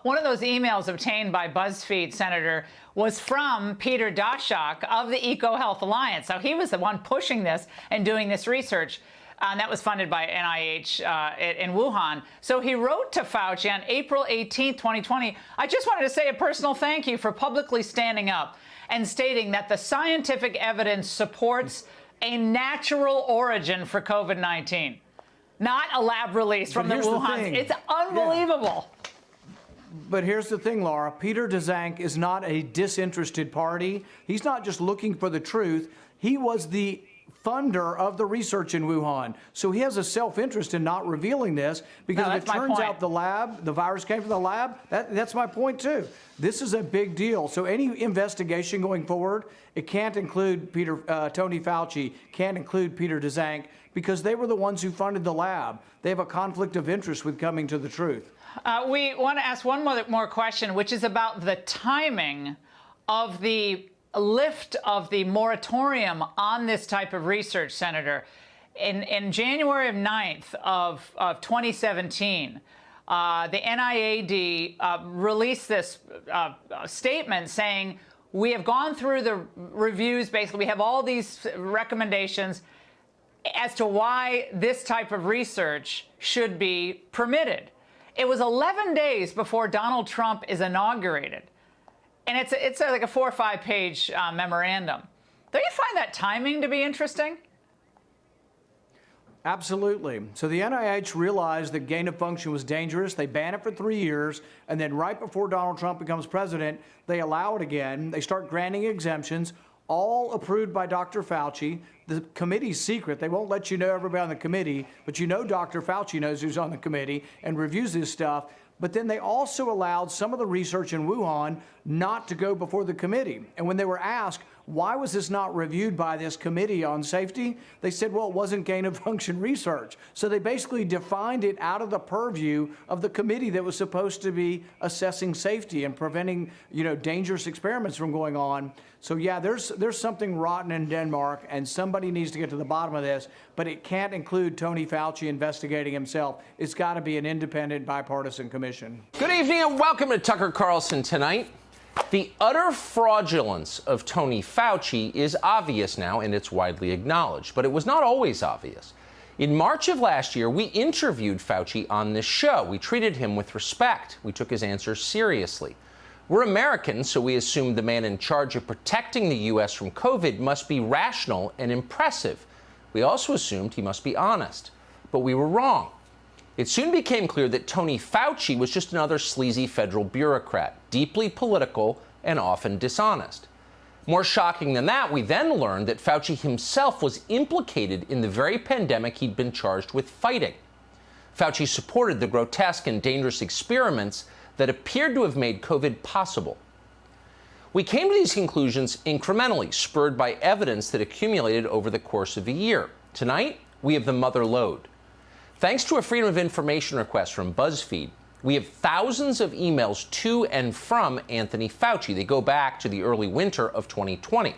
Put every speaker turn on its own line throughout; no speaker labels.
One of those emails obtained by BuzzFeed, Senator, was from Peter Daszak of the EcoHealth Alliance. So he was the one pushing this and doing this research. And that was funded by NIH in Wuhan. So he wrote to Fauci on April 18, 2020, I just wanted to say a personal thank you for publicly standing up and stating that the scientific evidence supports a natural origin for COVID-19, not a lab release from the Wuhan. It's unbelievable.
Yeah. But here's the thing, Laura. Peter Daszak is not a disinterested party. He's not just looking for the truth. He was the funder of the research in Wuhan. So he has a self-interest in not revealing this because if it turns out the virus came from the lab, that's my point too. This is a big deal. So any investigation going forward, it can't include Tony Fauci, can't include Peter Daszak because they were the ones who funded the lab. They have a conflict of interest with coming to the truth.
We want to ask one more question, which is about the timing of the lift of the moratorium on this type of research, Senator. In January 9th of 2017, the NIAID released this statement saying, we have gone through the reviews, basically, we have all these recommendations as to why this type of research should be permitted. It was 11 days before Donald Trump is inaugurated. And it's like a 4 or 5 page memorandum. Don't you find that timing to be interesting?
Absolutely. So the NIH realized that gain of function was dangerous. They banned it for 3 years. And then right before Donald Trump becomes president, they allow it again. They start granting exemptions, all approved by Dr. Fauci. The committee's secret. They won't let you know everybody on the committee, but you know Dr. Fauci knows who's on the committee and reviews this stuff. But then they also allowed some of the research in Wuhan not to go before the committee. And when they were asked, why was this not reviewed by this committee on safety? They said, well, it wasn't gain-of-function research. So they basically defined it out of the purview of the committee that was supposed to be assessing safety and preventing, dangerous experiments from going on. So, yeah, there's something rotten in Denmark, and somebody needs to get to the bottom of this. But it can't include Tony Fauci investigating himself. It's got to be an independent, bipartisan commission.
Good evening and welcome to Tucker Carlson Tonight. The utter fraudulence of Tony Fauci is obvious now, and it's widely acknowledged. But it was not always obvious. In March of last year, we interviewed Fauci on this show. We treated him with respect. We took his answers seriously. We're Americans, so we assumed the man in charge of protecting the U.S. from COVID must be rational and impressive. We also assumed he must be honest. But we were wrong. It soon became clear that Tony Fauci was just another sleazy federal bureaucrat, deeply political and often dishonest. More shocking than that, we then learned that Fauci himself was implicated in the very pandemic he'd been charged with fighting. Fauci supported the grotesque and dangerous experiments that appeared to have made COVID possible. We came to these conclusions incrementally, spurred by evidence that accumulated over the course of a year. Tonight, we have the mother lode. Thanks to a Freedom of Information request from BuzzFeed, we have thousands of emails to and from Anthony Fauci. They go back to the early winter of 2020.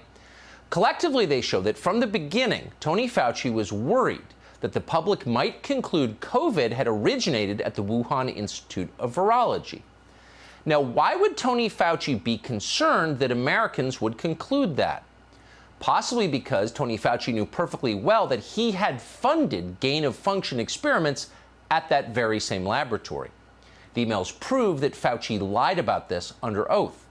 Collectively, they show that from the beginning, Tony Fauci was worried that the public might conclude COVID had originated at the Wuhan Institute of Virology. Now, why would Tony Fauci be concerned that Americans would conclude that? Possibly because Tony Fauci knew perfectly well that he had funded gain-of-function experiments at that very same laboratory. The emails prove that Fauci lied about this under oath.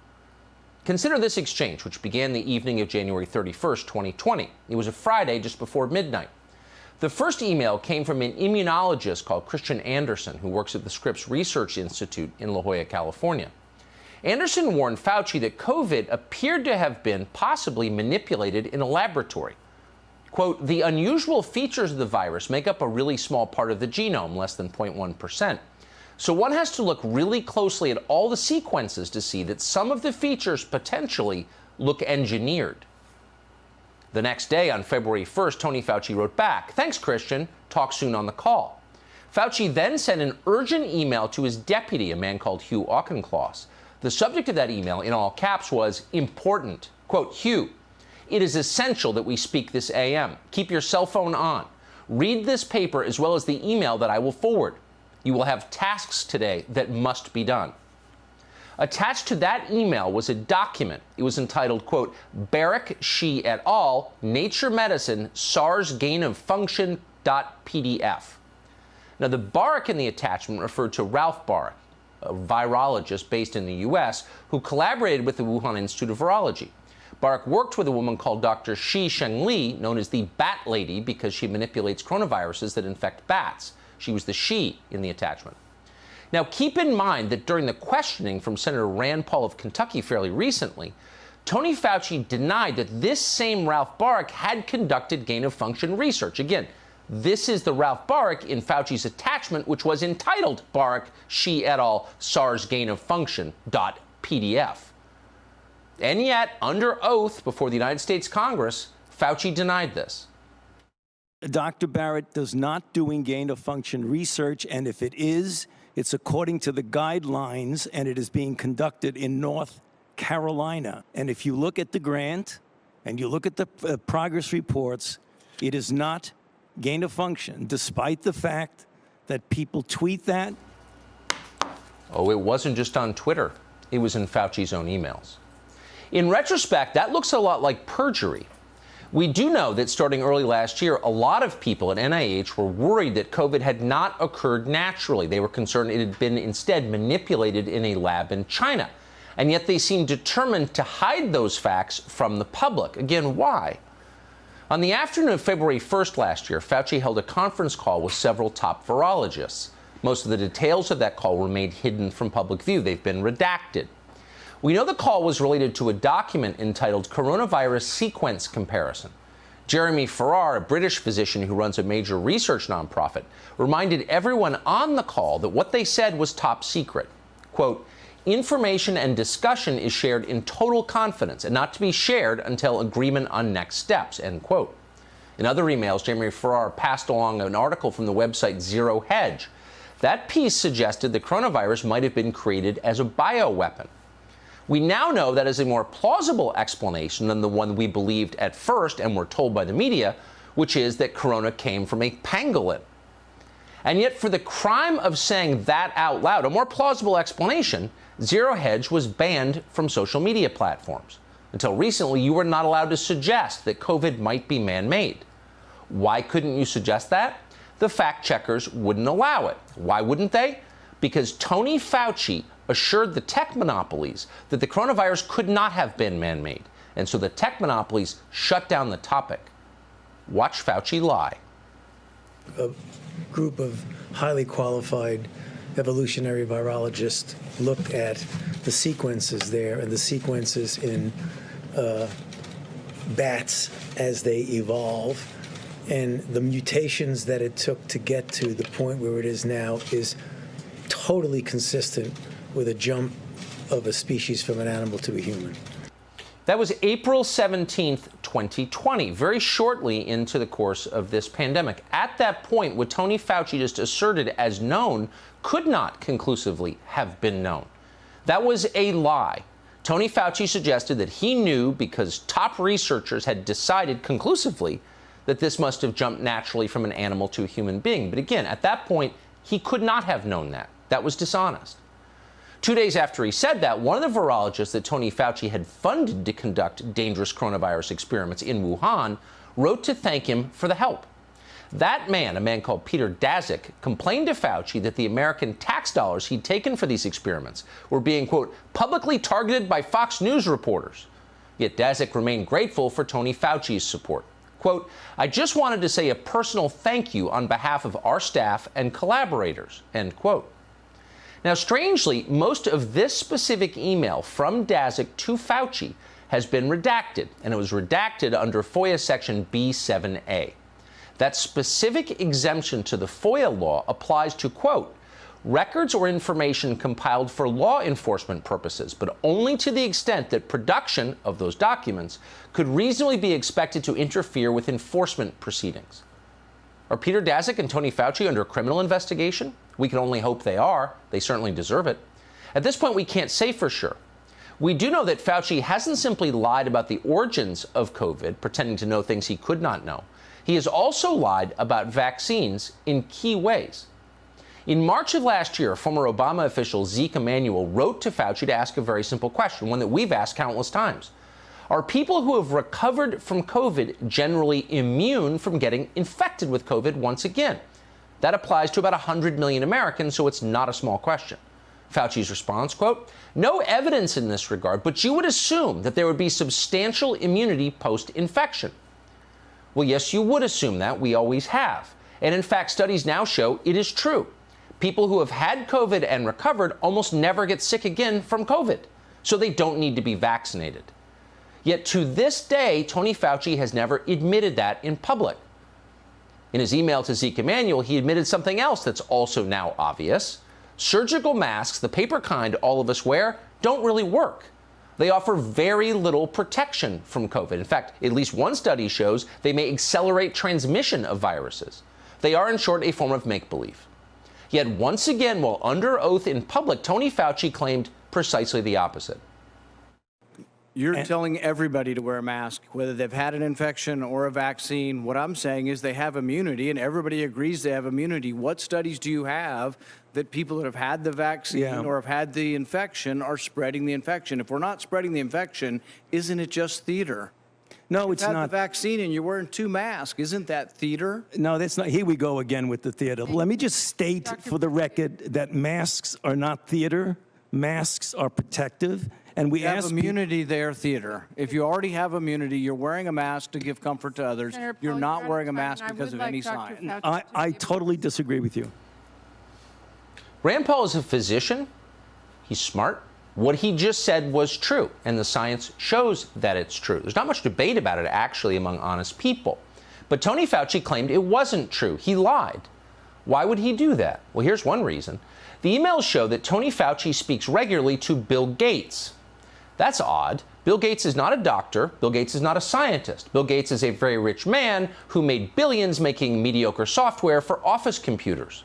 Consider this exchange, which began the evening of January 31st, 2020. It was a Friday just before midnight. The first email came from an immunologist called Christian Anderson, who works at the Scripps Research Institute in La Jolla, California. Anderson warned Fauci that COVID appeared to have been possibly manipulated in a laboratory. Quote, the unusual features of the virus make up a really small part of the genome, less than 0.1%. So one has to look really closely at all the sequences to see that some of the features potentially look engineered. The next day, on February 1st, Tony Fauci wrote back, thanks, Christian. Talk soon on the call. Fauci then sent an urgent email to his deputy, a man called Hugh Auchincloss. The subject of that email, in all caps, was important. Quote, Hugh, it is essential that we speak this AM. Keep your cell phone on. Read this paper as well as the email that I will forward. You will have tasks today that must be done. Attached to that email was a document. It was entitled, quote, Barrick, Shi et al., Nature Medicine, SARS Gain of Function .pdf. Now, the Barrick in the attachment referred to Ralph Barrick, a virologist based in the U.S. who collaborated with the Wuhan Institute of Virology. Barrick worked with a woman called Dr. Shi Shengli, known as the Bat Lady because she manipulates coronaviruses that infect bats. She was the she in the attachment. Now, keep in mind that during the questioning from Senator Rand Paul of Kentucky fairly recently, Tony Fauci denied that this same Ralph Barrick had conducted gain-of-function research. Again, this is the Ralph Barrick in Fauci's attachment, which was entitled Barrick, Shi et al., SARS Gain-of-Function .pdf. And yet, under oath before the United States Congress, Fauci denied this.
Dr. Barrett does not do gain-of-function research, and if it is, it's according to the guidelines, and it is being conducted in North Carolina. And if you look at the grant and you look at the progress reports, it is not gain-of-function, despite the fact that people tweet that.
Oh, it wasn't just on Twitter. It was in Fauci's own emails. In retrospect, that looks a lot like perjury. We do know that starting early last year, a lot of people at NIH were worried that COVID had not occurred naturally. They were concerned it had been instead manipulated in a lab in China. And yet they seemed determined to hide those facts from the public. Again, why? On the afternoon of February 1st last year, Fauci held a conference call with several top virologists. Most of the details of that call were made hidden from public view. They've been redacted. We know the call was related to a document entitled Coronavirus Sequence Comparison. Jeremy Farrar, a British physician who runs a major research nonprofit, reminded everyone on the call that what they said was top secret. Quote, information and discussion is shared in total confidence and not to be shared until agreement on next steps, end quote. In other emails, Jeremy Farrar passed along an article from the website Zero Hedge. That piece suggested the coronavirus might have been created as a bioweapon. We now know that is a more plausible explanation than the one we believed at first and were told by the media, which is that corona came from a pangolin. And yet, for the crime of saying that out loud, a more plausible explanation, Zero Hedge was banned from social media platforms. Until recently, you were not allowed to suggest that COVID might be man-made. Why couldn't you suggest that? The fact checkers wouldn't allow it. Why wouldn't they? Because Tony Fauci assured the tech monopolies that the coronavirus could not have been man-made. And so the tech monopolies shut down the topic. Watch Fauci lie.
A group of highly qualified evolutionary virologists looked at the sequences there and the sequences in bats as they evolve. And the mutations that it took to get to the point where it is now is totally consistent with a jump of a species from an animal to a human.
That was April 17th, 2020, very shortly into the course of this pandemic. At that point, what Tony Fauci just asserted as known could not conclusively have been known. That was a lie. Tony Fauci suggested that he knew because top researchers had decided conclusively that this must have jumped naturally from an animal to a human being. But again, at that point, he could not have known that. That was dishonest. 2 days after he said that, one of the virologists that Tony Fauci had funded to conduct dangerous coronavirus experiments in Wuhan wrote to thank him for the help. That man, a man called Peter Daszak, complained to Fauci that the American tax dollars he'd taken for these experiments were being, quote, publicly targeted by Fox News reporters. Yet Daszak remained grateful for Tony Fauci's support. Quote, I just wanted to say a personal thank you on behalf of our staff and collaborators, end quote. Now, strangely, most of this specific email from Daszak to Fauci has been redacted, and it was redacted under FOIA Section B7A. That specific exemption to the FOIA law applies to, quote, records or information compiled for law enforcement purposes, but only to the extent that production of those documents could reasonably be expected to interfere with enforcement proceedings. Are Peter Daszak and Tony Fauci under criminal investigation? We can only hope they are. They certainly deserve it. At this point, we can't say for sure. We do know that Fauci hasn't simply lied about the origins of COVID, pretending to know things he could not know. He has also lied about vaccines in key ways. In March of last year, former Obama official Zeke Emanuel wrote to Fauci to ask a very simple question, one that we've asked countless times. Are people who have recovered from COVID generally immune from getting infected with COVID once again? That applies to about 100 million Americans, so it's not a small question. Fauci's response, quote, no evidence in this regard, but you would assume that there would be substantial immunity post-infection. Well, yes, you would assume that. We always have. And in fact, studies now show it is true. People who have had COVID and recovered almost never get sick again from COVID, so they don't need to be vaccinated. Yet to this day, Tony Fauci has never admitted that in public. In his email to Zeke Emanuel, he admitted something else that's also now obvious. Surgical masks, the paper kind all of us wear, don't really work. They offer very little protection from COVID. In fact, at least one study shows they may accelerate transmission of viruses. They are, in short, a form of make-believe. Yet once again, while under oath in public, Tony Fauci claimed precisely the opposite.
You're telling everybody to wear a mask, whether they've had an infection or a vaccine. What I'm saying is they have immunity, and everybody agrees they have immunity. What studies do you have that people that have had the vaccine or have had the infection are spreading the infection? If we're not spreading the infection, isn't it just theater?
No, it's
You've had
not.
the vaccine and you're wearing 2 masks. Isn't that theater?
No, that's not. Here we go again with the theater. Let me just state for the record that masks are not theater. Masks are protective. And we
You have
ask
immunity there, theater. If you already have immunity, you're wearing a mask to give comfort to others.
Senator
You're
Paul,
not
you're
wearing a
out of time,
mask
and I
because
would
of any
like Dr.
sign.
Fauci to
I
be
totally disagree with you.
Rand Paul is a physician. He's smart. What he just said was true, and the science shows that it's true. There's not much debate about it, actually, among honest people. But Tony Fauci claimed it wasn't true. He lied. Why would he do that? Well, here's one reason. The emails show that Tony Fauci speaks regularly to Bill Gates. That's odd. Bill Gates is not a doctor. Bill Gates is not a scientist. Bill Gates is a very rich man who made billions making mediocre software for office computers.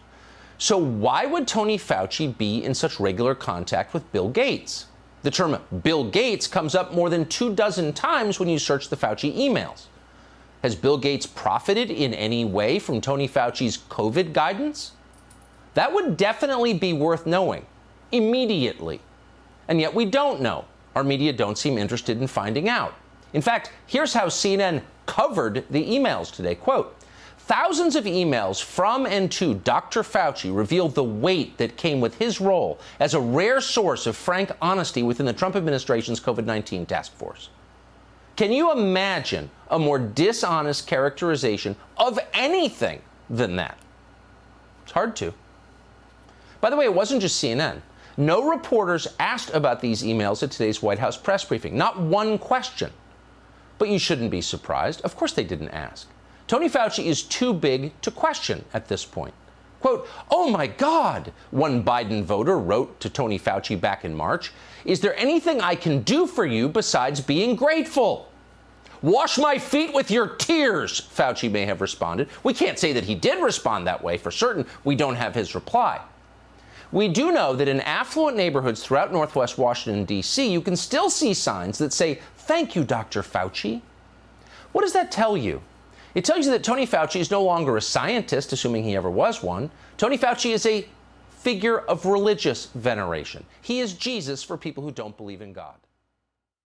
So why would Tony Fauci be in such regular contact with Bill Gates? The term Bill Gates comes up more than 24 times when you search the Fauci emails. Has Bill Gates profited in any way from Tony Fauci's COVID guidance? That would definitely be worth knowing immediately. And yet we don't know. Our media don't seem interested in finding out. In fact, here's how CNN covered the emails today. Quote, thousands of emails from and to Dr. Fauci revealed the weight that came with his role as a rare source of frank honesty within the Trump administration's COVID-19 task force. Can you imagine a more dishonest characterization of anything than that? It's hard to. By the way, it wasn't just CNN. No reporters asked about these emails at today's White House press briefing. Not one question. But you shouldn't be surprised. Of course they didn't ask. Tony Fauci is too big to question at this point. Quote, oh my God, one Biden voter wrote to Tony Fauci back in March. Is there anything I can do for you besides being grateful? Wash my feet with your tears, Fauci may have responded. We can't say that he did respond that way for certain. We don't have his reply. We do know that in affluent neighborhoods throughout Northwest Washington, D.C., you can still see signs that say, thank you, Dr. Fauci. What does that tell you? It tells you that Tony Fauci is no longer a scientist, assuming he ever was one. Tony Fauci is a figure of religious veneration. He is Jesus for people who don't believe in God.